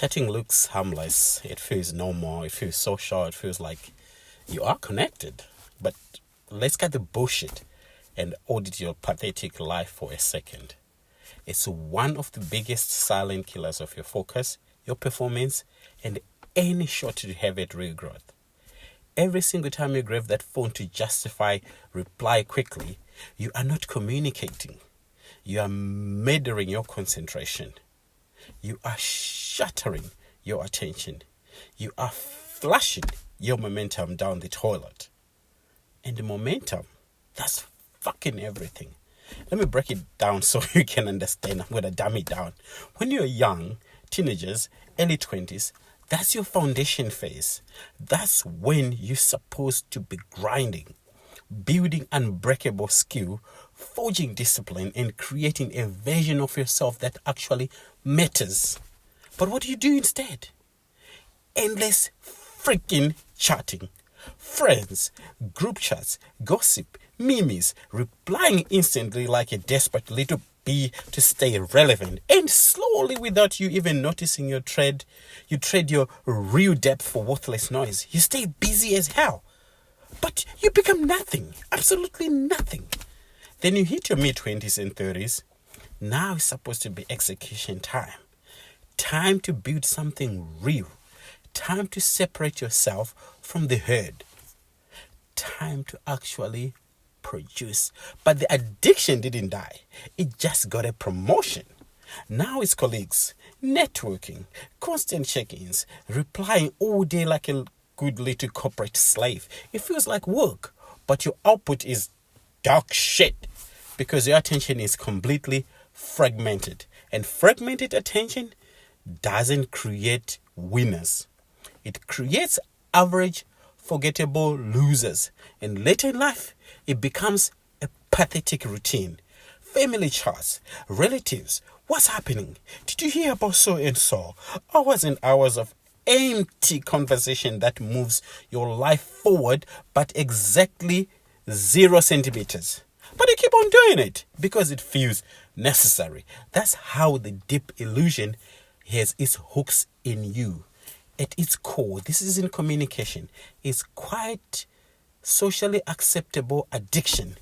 Chatting looks harmless. It feels normal. It feels social. It feels like you are connected. But let's cut the bullshit and audit your pathetic life for a second. It's one of the biggest silent killers of your focus, your performance, and any shot to have at real growth. Every single time you grab that phone to justify reply quickly, you are not communicating. You are murdering your concentration. You are shattering your attention. You are flushing your momentum down the toilet. And the momentum, that's fucking everything. Let me break it down so you can understand. I'm going to dumb it down. When you're young, teenagers, early 20s, that's your foundation phase. That's when you're supposed to be grinding, building unbreakable skill, forging discipline, and creating a version of yourself that actually matters. But what do you do instead? Endless freaking chatting. Friends, group chats, gossip, memes, replying instantly like a desperate little bee to stay relevant, and slowly, without you even noticing you trade your real depth for worthless noise. You stay busy as hell, but you become nothing, absolutely nothing. Then you hit your mid-20s and 30s. Now it's supposed to be execution time. Time to build something real. Time to separate yourself from the herd. Time to actually produce. But the addiction didn't die. It just got a promotion. Now it's colleagues, networking, constant check-ins, replying all day like a good little corporate slave. It feels like work, but your output is dog shit because your attention is completely fragmented. And fragmented attention doesn't create winners. It creates average, forgettable losers. And later in life, it becomes a pathetic routine. Family chats, relatives, what's happening? Did you hear about so and so? Hours and hours of empty conversation that moves your life forward, but exactly 0 centimeters. But you keep on doing it because it feels necessary. That's how the deep illusion has its hooks in you. At its core, this isn't communication. It's quite socially acceptable addiction.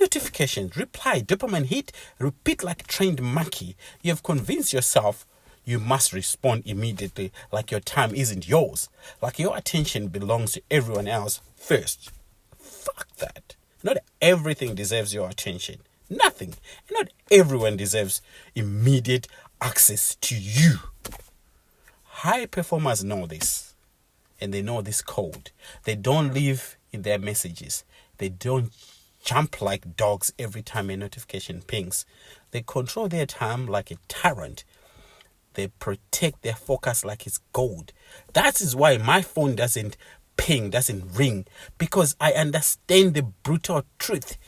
Notifications, reply, dopamine hit, repeat like trained monkey. You have convinced yourself you must respond immediately, like your time isn't yours, like your attention belongs to everyone else first. Fuck that. Not everything deserves your attention. Nothing. And not everyone deserves immediate access to you. High performers know this. And they know this code. They don't live in their messages. They don't jump like dogs every time a notification pings. They control their time like a tyrant. They protect their focus like it's gold. That is why my phone doesn't ping, doesn't ring, because I understand the brutal truth.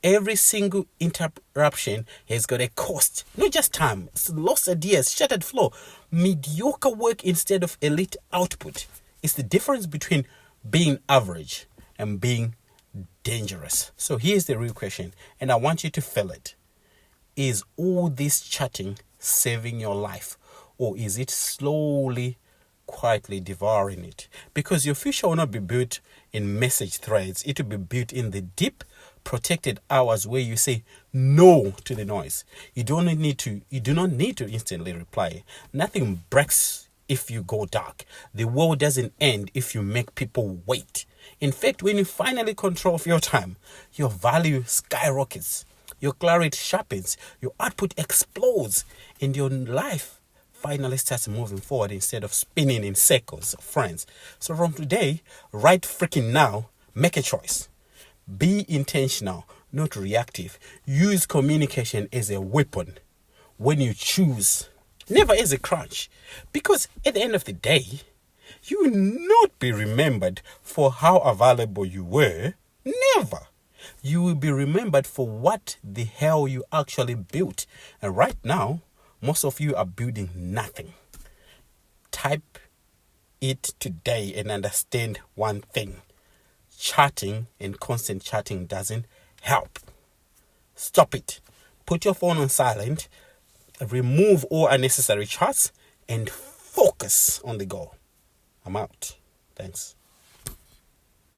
Every single interruption has got a cost. Not just time, it's lost ideas, shattered flow, mediocre work instead of elite output. It's the difference between being average and being dangerous. So here's the real question, and I want you to feel it. Is all this chatting saving your life, or is it slowly, quietly devouring it? Because your future will not be built in message threads. It will be built in the deep, protected hours where you say no to the noise. You do not need to instantly reply. Nothing breaks if you go dark. The world doesn't end if you make people wait. In fact, when you finally control your time, your value skyrockets, your clarity sharpens, your output explodes, and your life finally starts moving forward instead of spinning in circles, friends. So from today, right freaking now, make a choice. Be intentional, not reactive. Use communication as a weapon. When you choose, never as a crutch. Because at the end of the day, you will not be remembered for how available you were. Never. You will be remembered for what the hell you actually built. And right now, most of you are building nothing. Type it today and understand one thing. Chatting and constant chatting doesn't help. Stop it. Put your phone on silent. Remove all unnecessary chats and focus focus on the goal. I'm out. Thanks.